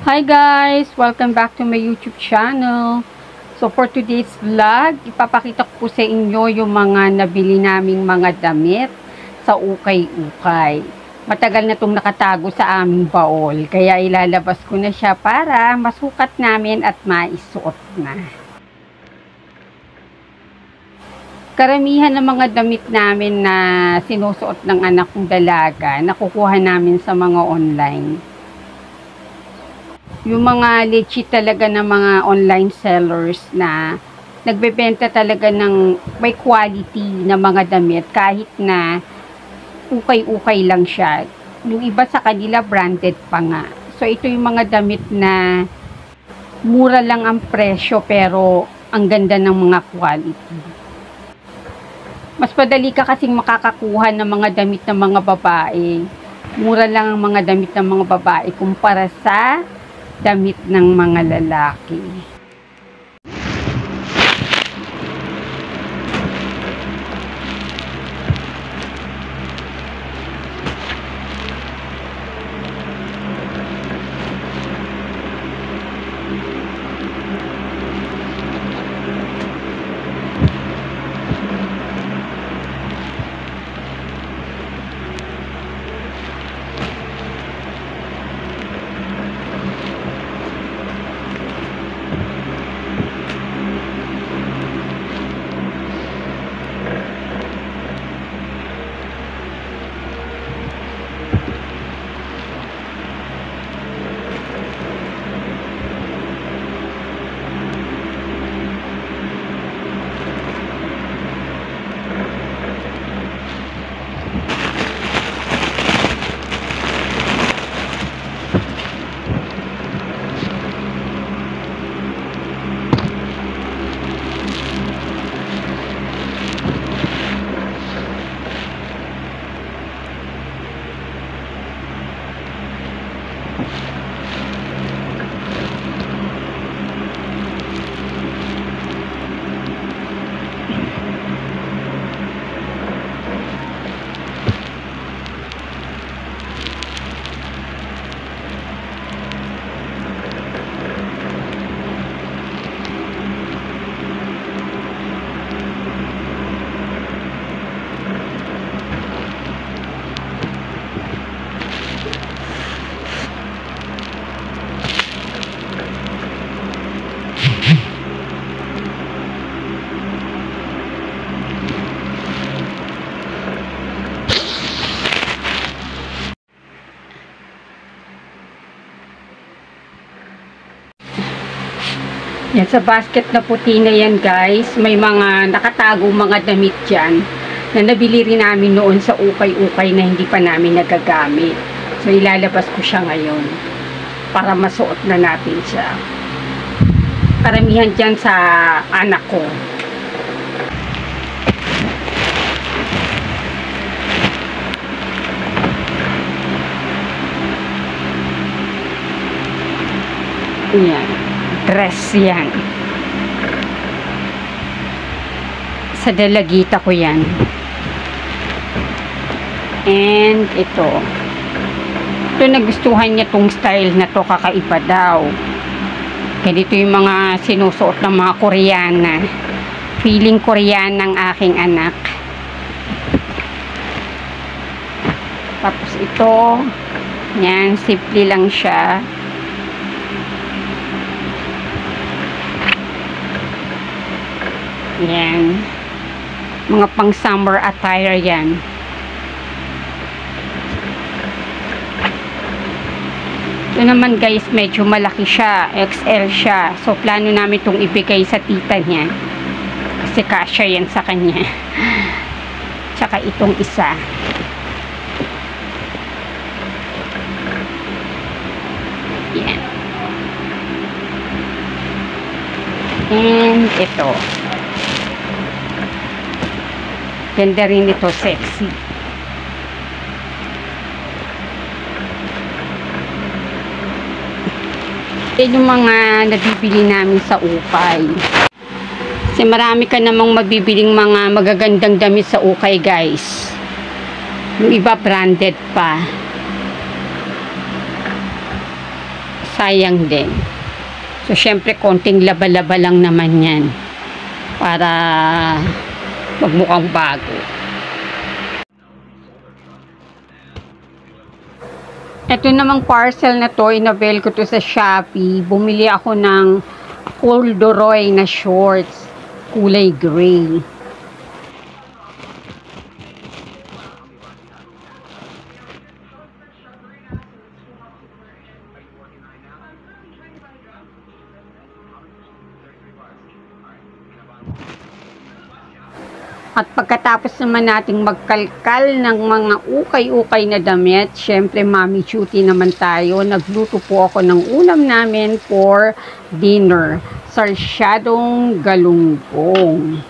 Hi guys! Welcome back to my YouTube channel. So for today's vlog, ipapakita ko po sa inyo yung mga nabili naming mga damit sa ukay-ukay. Matagal na itong nakatago sa aming baol, kaya ilalabas ko na siya para masukat namin at maisuot na. Karamihan ng mga damit namin na sinusuot ng anak kong dalaga, nakukuha namin sa mga online. Yung mga legit talaga ng mga online sellers na nagbebenta talaga ng may quality na mga damit kahit na ukay-ukay lang siya. Yung iba sa kanila branded pa nga. So ito yung mga damit na mura lang ang presyo pero ang ganda ng mga quality. Mas padali ka kasing makakakuha ng mga damit ng mga babae. Mura lang ang mga damit ng mga babae kumpara sa damit ng mga lalaki. Yan, sa basket na puti na yan guys, may mga nakatagong mga damit dyan na nabili rin namin noon sa ukay-ukay na hindi pa namin nagagamit. So ilalabas ko siya ngayon para masuot na natin siya. Karamihan dyan sa anak ko. Yan. Dress yan. Sa dalagita ko yan. And ito. Ito nagustuhan niya tong style na to, kakaiba daw. Ganito yung mga sinusuot ng mga Koreana. Feeling Korean ng aking anak. Tapos ito, yan, simple lang siya. Yan. Mga pang summer attire yan. Ito naman guys, medyo malaki siya. XL siya. So plano namin itong ibigay sa tita niya. Kasi kasya yan sa kanya. Tsaka itong isa. Yan. And ito. Ganda rin ito, sexy. Yan yung mga nabibili namin sa ukay. Kasi marami ka namang mabibiling mga magagandang damit sa ukay guys. Yung iba branded pa. sayang din. So, syempre, konting laba-laba lang naman yan para magmukhang bago. Ito namang parcel na to, inavel ko to sa Shopee. Bumili ako ng corduroy na shorts, kulay gray. At pagkatapos naman nating magkalkal ng mga ukay-ukay na damit, syempre mommy duty naman tayo. Nagluto po ako ng ulam namin for dinner. Sarsyadong galunggong.